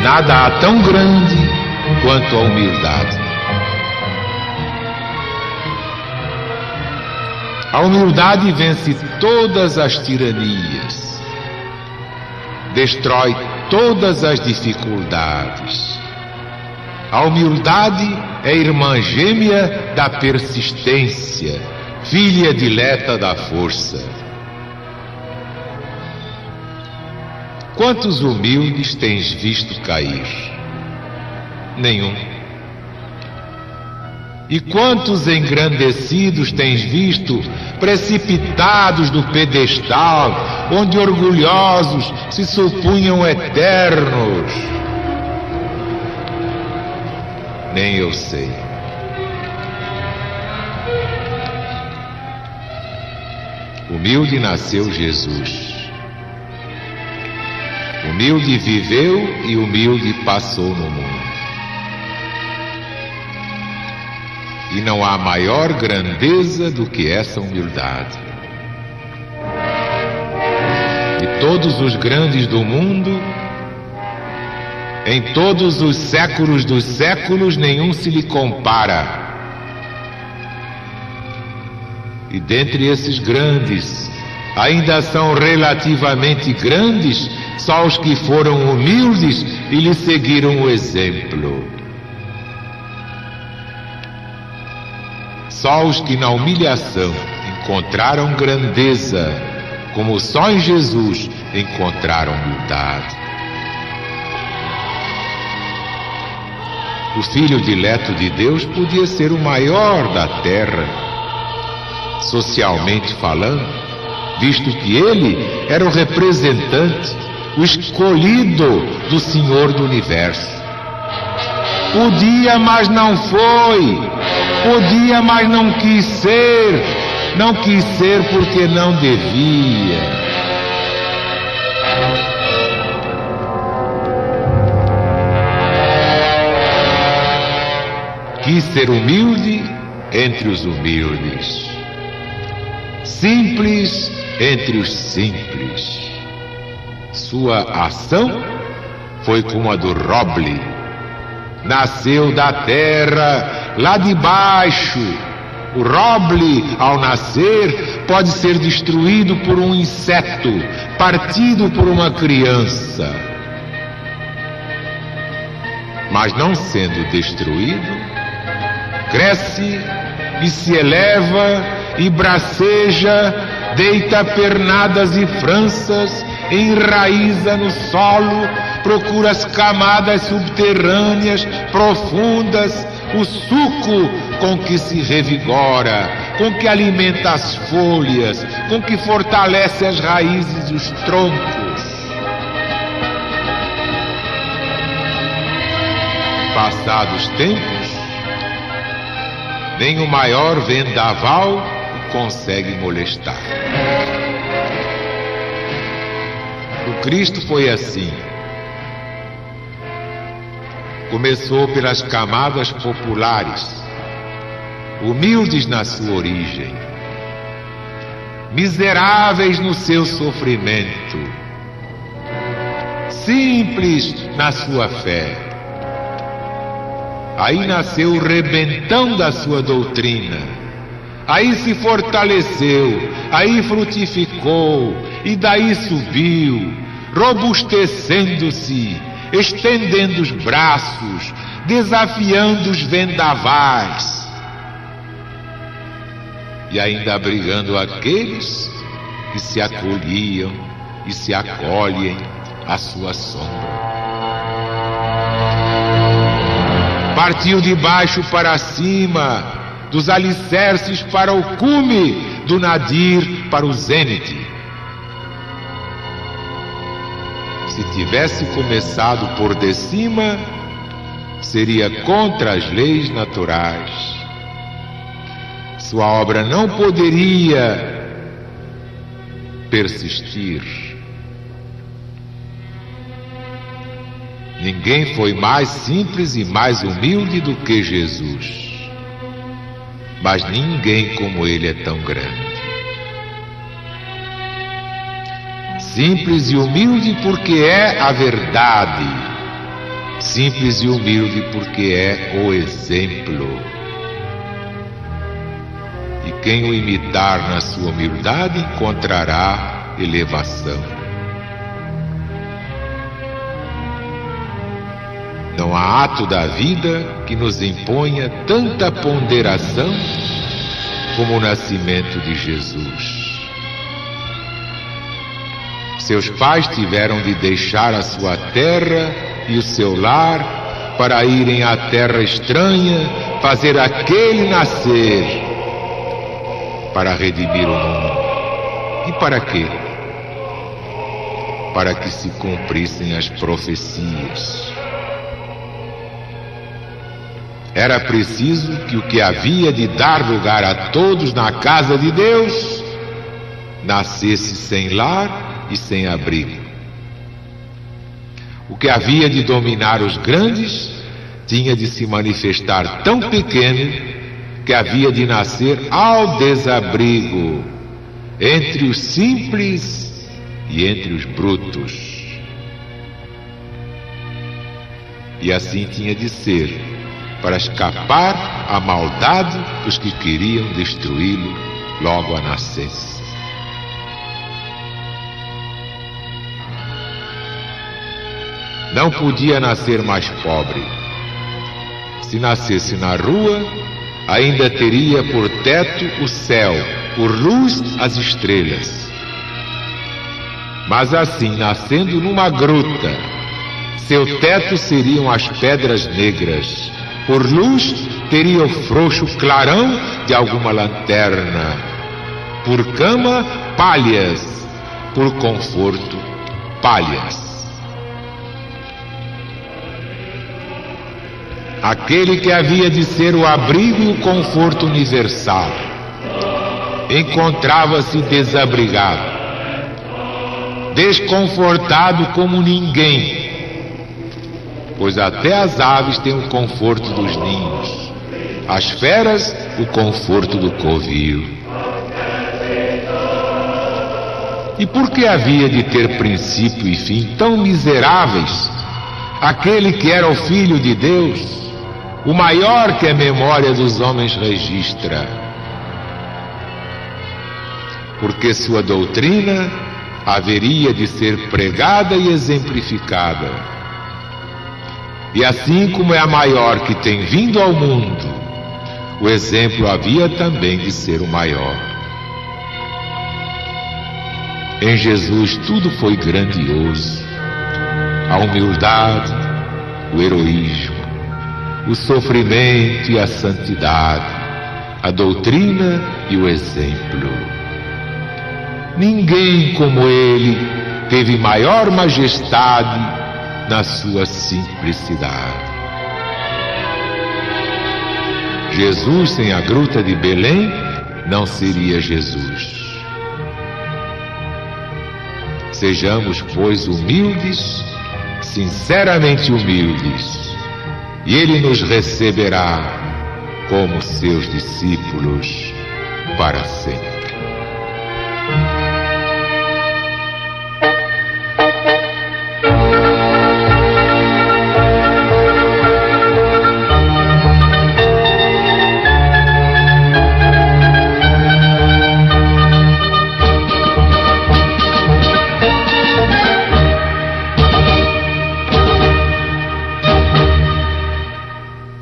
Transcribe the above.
Nada há tão grande quanto a humildade. A humildade vence todas as tiranias, destrói todas as dificuldades. A humildade é irmã gêmea da persistência, filha dileta da força. Quantos humildes tens visto cair? Nenhum. E quantos engrandecidos tens visto precipitados do pedestal, onde orgulhosos se supunham eternos? Nem eu sei. Humilde nasceu Jesus. Humilde viveu e humilde passou no mundo. E não há maior grandeza do que essa humildade. E todos os grandes do mundo, em todos os séculos dos séculos, nenhum se lhe compara. E dentre esses grandes, ainda são relativamente grandes só os que foram humildes e lhe seguiram o exemplo. Só os que na humilhação encontraram grandeza, como só em Jesus encontraram humildade. O Filho dileto de Deus podia ser o maior da terra, socialmente falando, visto que ele era o representante, o escolhido do Senhor do Universo. Podia, mas não foi. Podia, mas não quis ser. Não quis ser porque não devia. Quis ser humilde entre os humildes, simples entre os simples. Sua ação foi como a do roble. Nasceu da terra, lá de baixo. O roble, ao nascer, pode ser destruído por um inseto, partido por uma criança. Mas não sendo destruído, cresce e se eleva e braceja, deita pernadas e franças, enraiza no solo, procura as camadas subterrâneas, profundas, o suco com que se revigora, com que alimenta as folhas, com que fortalece as raízes e os troncos. Passados tempos, nem o maior vendaval o consegue molestar. O Cristo foi assim. Começou pelas camadas populares, humildes na sua origem, miseráveis no seu sofrimento, simples na sua fé. Aí nasceu o rebentão da sua doutrina, aí se fortaleceu, aí frutificou, e daí subiu, robustecendo-se, estendendo os braços, desafiando os vendavais, e ainda abrigando aqueles que se acolhiam e se acolhem à sua sombra. Partiu de baixo para cima, dos alicerces para o cume, do nadir para o zênite. Se tivesse começado por de cima, seria contra as leis naturais. Sua obra não poderia persistir. Ninguém foi mais simples e mais humilde do que Jesus. Mas ninguém como ele é tão grande. Simples e humilde porque é a verdade. simples e humilde porque é o exemplo. E quem o imitar na sua humildade encontrará elevação. Não há ato da vida que nos imponha tanta ponderação como o nascimento de Jesus. Seus pais tiveram de deixar a sua terra e o seu lar para irem à terra estranha, fazer aquele nascer para redimir o mundo. E para quê? Para que se cumprissem as profecias. Era preciso que o que havia de dar lugar a todos na casa de Deus nascesse sem lar e sem abrigo. O que havia de dominar os grandes tinha de se manifestar tão pequeno que havia de nascer ao desabrigo, entre os simples e entre os brutos. E assim tinha de ser, para escapar à maldade dos que queriam destruí-lo logo à nascença. Não podia nascer mais pobre. Se nascesse na rua, ainda teria por teto o céu, por luz as estrelas. Mas assim, nascendo numa gruta, seu teto seriam as pedras negras, por luz teria o frouxo clarão de alguma lanterna, por cama, palhas, por conforto, palhas. Aquele que havia de ser o abrigo e o conforto universal encontrava-se desabrigado, desconfortado como ninguém, pois até as aves têm o conforto dos ninhos, as feras o conforto do covil. E por que havia de ter princípio e fim tão miseráveis aquele que era o Filho de Deus, o maior que a memória dos homens registra? Porque sua doutrina haveria de ser pregada e exemplificada. E assim como é a maior que tem vindo ao mundo, o exemplo havia também de ser o maior. Em Jesus tudo foi grandioso: a humildade, o heroísmo, o sofrimento e a santidade, a doutrina e o exemplo. Ninguém como ele teve maior majestade na sua simplicidade. Jesus sem a gruta de Belém não seria Jesus. Sejamos, pois, humildes, sinceramente humildes, e Ele nos receberá como seus discípulos para sempre.